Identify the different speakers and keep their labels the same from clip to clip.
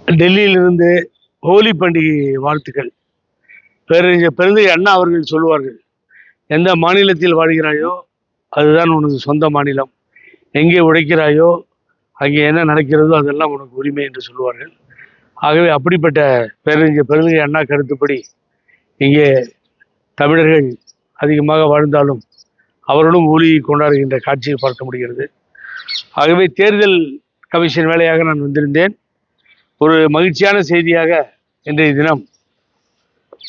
Speaker 1: டெல்லியிலிருந்து ஹோலி பண்டிகை வாழ்த்துக்கள். பேரறிஞர் பெருந்தகை அண்ணா அவர்கள் சொல்லுவார்கள், எந்த மாநிலத்தில் வாழ்கிறாயோ அதுதான் உனது சொந்த மாநிலம், எங்கே உழைக்கிறாயோ அங்கே என்ன நடக்கிறதோ அதெல்லாம் உனக்கு உரிமை என்று சொல்லுவார்கள். ஆகவே அப்படிப்பட்ட பேரறிஞர் பெருந்தகை அண்ணா கருத்துப்படி இங்கே தமிழர்கள் அதிகமாக வாழ்ந்தாலும் அவர்களும் ஹோலியை கொண்டாடுகின்ற காட்சியை பார்க்க முடிகிறது. ஆகவே தேர்தல் கமிஷன் வேலையாக நான் வந்திருந்தேன். ஒரு மகிழ்ச்சியான செய்தியாக இன்றைய தினம்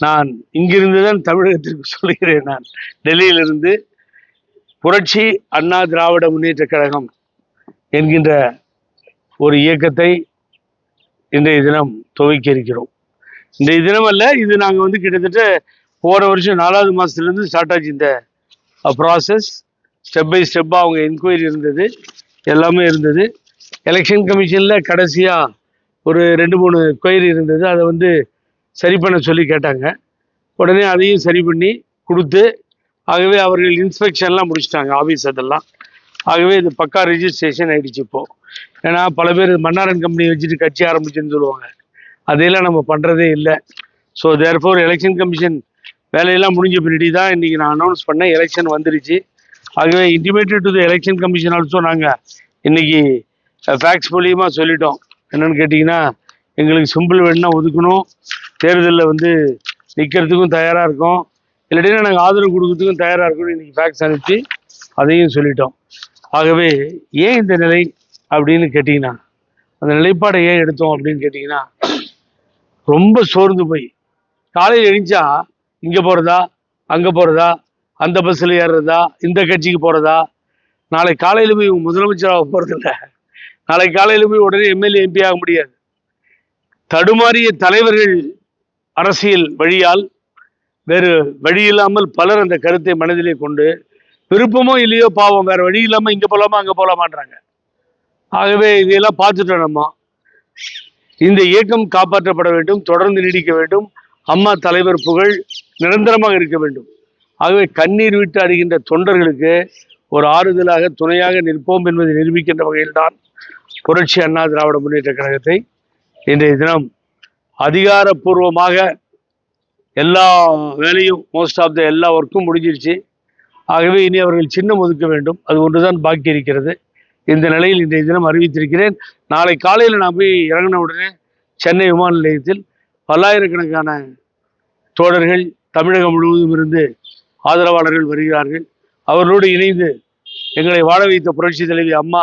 Speaker 1: நான் இங்கிருந்து தான் தமிழகத்திற்கு சொல்கிறேன். நான் டெல்லியிலிருந்து புரட்சி அண்ணா திராவிட முன்னேற்ற கழகம் என்கின்ற ஒரு இயக்கத்தை இன்றைய தினம் துவக்கி இருக்கிறோம். இன்றைய தினம் அல்ல, இது நாங்கள் கிட்டத்தட்ட போன வருஷம் 4வது மாதத்துலேருந்து ஸ்டார்ட் ஆச்சு இந்த ப்ராசஸ். ஸ்டெப் பை ஸ்டெப்பாக அவங்க என்கொயரி இருந்தது, எல்லாமே இருந்தது. எலெக்ஷன் கமிஷனில் கடைசியாக ஒரு 2-3 கொயரி இருந்தது. அதை சரி பண்ண சொல்லி கேட்டாங்க. உடனே அதையும் சரி பண்ணி கொடுத்து, ஆகவே அவர்கள் இன்ஸ்பெக்ஷன்லாம் முடிச்சிட்டாங்க ஆஃபீஸ் அதெல்லாம். ஆகவே இது பக்கா ரெஜிஸ்ட்ரேஷன் ஆகிடுச்சு இப்போது. ஏன்னா பல பேர் மன்னாரன் கம்பெனி வச்சுட்டு கட்சி ஆரம்பிச்சுன்னு சொல்லுவாங்க, அதையெல்லாம் நம்ம பண்ணுறதே இல்லை. ஸோ தேர்ஃபோர் எலெக்ஷன் கமிஷன் வேலையெல்லாம் முடிஞ்ச பின்னாடி தான் இன்றைக்கி நான் அனௌன்ஸ் பண்ணேன், எலெக்ஷன் வந்துருச்சு. ஆகவே intimated to the election commission also நாங்கள் இன்றைக்கி ஃபேக்ஸ் மூலியமாக சொல்லிட்டோம். என்னென்னு கேட்டிங்கன்னா, எங்களுக்கு சிம்பிள் வேணுன்னா ஒதுக்கணும், தேர்தலில் நிற்கிறதுக்கும் தயாராக இருக்கும், இல்லாட்டினா நாங்கள் ஆதரவு கொடுக்கறதுக்கும் தயாராக இருக்கணும். இன்றைக்கி ஃபேக்ஸ் அனுப்பிச்சு அதையும் சொல்லிட்டோம். ஆகவே ஏன் இந்த நிலை அப்படின்னு கேட்டிங்கன்னா, அந்த நிலைப்பாடை ஏன் எடுத்தோம் அப்படின்னு கேட்டிங்கன்னா, ரொம்ப சோர்ந்து போய் காலையில் எழுந்தா இங்கே போகிறதா அங்கே போகிறதா, அந்த பஸ்ஸில் ஏறுறதா, இந்த கட்சிக்கு போகிறதா, நாளை காலையில் போய் முதலமைச்சராக போகிறதில்ல, நாளை காலையில் போய் உடனே எம்எல்ஏ எம்பி ஆக முடியாது. தடுமாறிய தலைவர்கள் அரசியல் வழியால் வேறு வழி இல்லாமல் பலர் அந்த கருத்தை மனதிலே கொண்டு விருப்பமோ இல்லையோ பாவம் வேற வழி இல்லாமல் இங்கே போகலாமா அங்கே போகலாமான்றாங்க. ஆகவே இதையெல்லாம் பார்த்துட்டோம். நம்ம இந்த இயக்கம் காப்பாற்றப்பட வேண்டும், தொடர்ந்து நீடிக்க வேண்டும், அம்மா தலைவர் புகழ் நிரந்தரமாக இருக்க வேண்டும். ஆகவே கண்ணீர் விட்டு அடைகின்ற தொண்டர்களுக்கு ஒரு ஆறுதலாக துணையாக நிற்போம் என்பதை நிரூபிக்கின்ற வகையில்தான் புரட்சி அண்ணா திராவிட முன்னேற்ற கழகத்தை இன்றைய தினம் அதிகாரப்பூர்வமாக எல்லா வேலையும் மோஸ்ட் ஆஃப் த எல்லா ஒர்க்கும் முடிஞ்சிருச்சு. ஆகவே இனி அவர்கள் சின்னம் ஒதுக்க வேண்டும், அது ஒன்றுதான் பாக்கி இருக்கிறது. இந்த நிலையில் இன்றைய தினம் அறிவித்திருக்கிறேன். நாளை காலையில் நான் போய் இறங்கின உடனே சென்னை விமான நிலையத்தில் பல்லாயிரக்கணக்கான தோழர்கள் தமிழகம் முழுவதும் இருந்து ஆதரவாளர்கள் வருகிறார்கள். அவர்களோடு இணைந்து எங்களை வாழ வைத்த புரட்சி தலைவி அம்மா,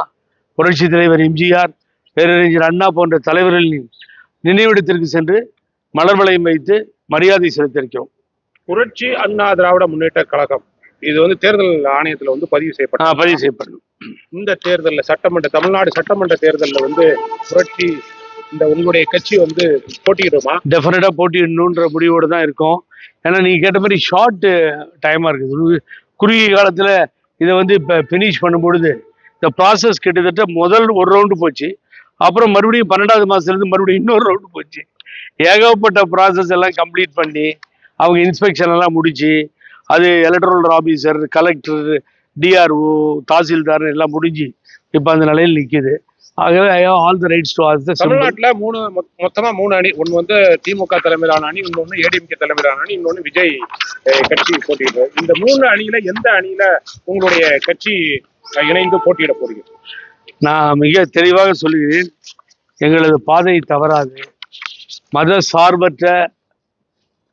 Speaker 1: புரட்சி தலைவர் எம்ஜிஆர், பேரறிஞர் அண்ணா போன்ற தலைவர்களின் நினைவிடத்திற்கு சென்று மலர் வளையம் வைத்து மரியாதை செலுத்தியிருக்கிறோம்.
Speaker 2: புரட்சி அண்ணா திராவிட முன்னேற்ற கழகம் இது தேர்தல் ஆணையத்தில் பதிவு செய்யப்படும். இந்த தேர்தலில் தமிழ்நாடு சட்டமன்ற தேர்தலில் புரட்சி இந்த உங்களுடைய கட்சி போட்டியிடுமா?
Speaker 1: டெஃபினட்டா போட்டியிடணுன்ற முடிவோடு தான் இருக்கும். ஏன்னா நீங்க கேட்ட மாதிரி ஷார்ட் டைமா இருக்குது. குறுகிய காலத்துல இதை இப்போ ஃபினிஷ் பண்ணும்பொழுது இந்த ப்ராசஸ் கிட்டத்தட்ட முதல் ஒரு ரவுண்டு போச்சு, அப்புறம் மறுபடியும் 12வது மாதத்துலேருந்து மறுபடியும் இன்னொரு ரவுண்டு போச்சு. ஏகப்பட்ட ப்ராசஸ் எல்லாம் கம்ப்ளீட் பண்ணி அவங்க இன்ஸ்பெக்ஷன் எல்லாம் முடிச்சு, அது electoral officer, collector, DRO, tahsildar எல்லாம் முடிஞ்சு இப்போ அந்த நிலையில் நிற்கிது. ஆகவே I have all the rights to ask the
Speaker 2: தமிழ்நாட்டில் மொத்தமா 3 அணி, ஒன்று திமுக தலைமையிலான அணி, இன்னொன்று ஏடிஎம்கே தலைமையிலான அணி, இன்னொன்று விஜய் கட்சி போட்டியிடுறது. இந்த 3 அணியில எந்த அணியில உங்களுடைய கட்சி இணைந்து போட்டியிட போறீங்க?
Speaker 1: நான் மிக தெளிவாக சொல்கிறேன், எங்களது பாதை தவறாது. மத சார்பற்ற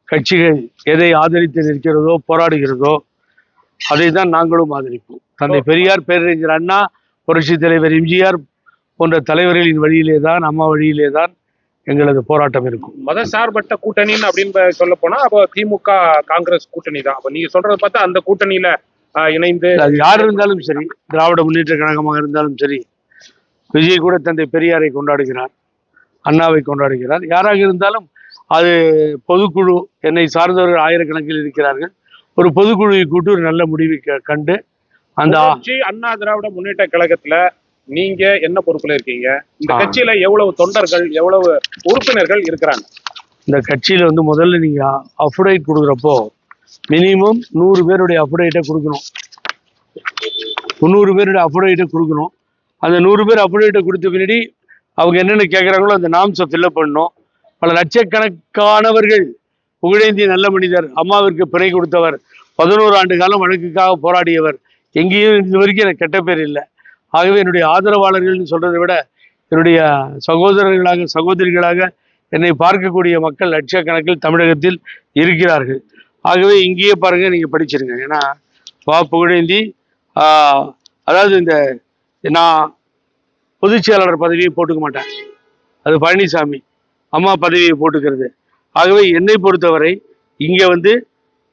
Speaker 1: கட்சிகள் எதை ஆதரித்து நிற்கிறதோ போராடுகிறதோ அதை தான் நாங்களும் ஆதரிப்போம். தந்தை பெரியார், பேரறிஞர் அண்ணா, புரட்சி தலைவர் எம்ஜிஆர் போன்ற தலைவர்களின் வழியிலே தான், அம்மா வழியிலே தான் எங்களது போராட்டம் இருக்கும்.
Speaker 2: மத சார்பற்ற கூட்டணின்னு அப்படின்னு சொல்ல போனா அப்போ திமுக காங்கிரஸ் கூட்டணி தான். அப்ப நீங்க சொல்றத பார்த்தா அந்த கூட்டணியில இணைந்து
Speaker 1: அது யார் இருந்தாலும் சரி, திராவிட முன்னேற்ற கழகமாக இருந்தாலும் சரி, விஜய் கூட தந்தை பெரியாரை கொண்டாடுகிறார், அண்ணாவை கொண்டாடுகிறார். யாராக இருந்தாலும் அது பொதுக்குழு, என்னை சார்ந்தவர்கள் ஆயிரக்கணக்கில் இருக்கிறார்கள். ஒரு பொதுக்குழுவை கூட்டு ஒரு நல்ல முடிவை கண்டு அந்த
Speaker 2: அண்ணா திராவிட முன்னேற்ற கழகத்துல நீங்க என்ன பொறுப்புல இருக்கீங்க? இந்த கட்சியில எவ்வளவு தொண்டர்கள், எவ்வளவு உறுப்பினர்கள் இருக்கிறாங்க?
Speaker 1: இந்த கட்சியில முதல்ல நீங்க அஃபிடேவிட் கொடுக்குறப்போ மினிமம் 100 பேருடைய அஃபிடேவிட்டை கொடுக்கணும். 300 பேருடைய அஃபிடேவிட்டை கொடுக்கணும். அந்த 100 பேர் அஃபிடேவிட்டை கொடுத்த பின்னாடி அவங்க என்னென்ன கேட்குறாங்களோ அந்த நாம்ஸை ஃபில்அப் பண்ணணும். பல லட்சக்கணக்கானவர்கள் புகழேந்தி நல்ல மனிதர், அம்மாவிற்கு பிணை கொடுத்தவர், 11 ஆண்டு காலம் வழக்குக்காக போராடியவர், எங்கேயும் இது வரைக்கும் எனக்கு கெட்ட பேர் இல்லை. ஆகவே என்னுடைய ஆதரவாளர்கள்னு சொல்றதை விட என்னுடைய சகோதரர்களாக சகோதரிகளாக என்னை பார்க்கக்கூடிய மக்கள் லட்சக்கணக்கில் தமிழகத்தில் இருக்கிறார்கள். ஆகவே இங்கேயே பாருங்க, நீங்க படிச்சிருங்க. ஏன்னா புகழேந்தி அதாவது இந்த நான் பொதுச் செயலாளர் பதவியை போட்டுக்க மாட்டேன், அது பழனிசாமி அம்மா பதவியை போட்டுக்கிறது. ஆகவே என்னை பொறுத்தவரை இங்கே வந்து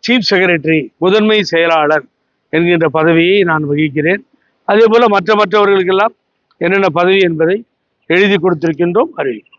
Speaker 1: சீஃப் செக்ரட்டரி, முதன்மை செயலாளர் என்கின்ற பதவியை நான் வகிக்கிறேன். அதே போல மற்றவர்களுக்கெல்லாம் என்னென்ன பதவி என்பதை எழுதி கொடுத்திருக்கின்றோம், அறிவிக்கிறோம்.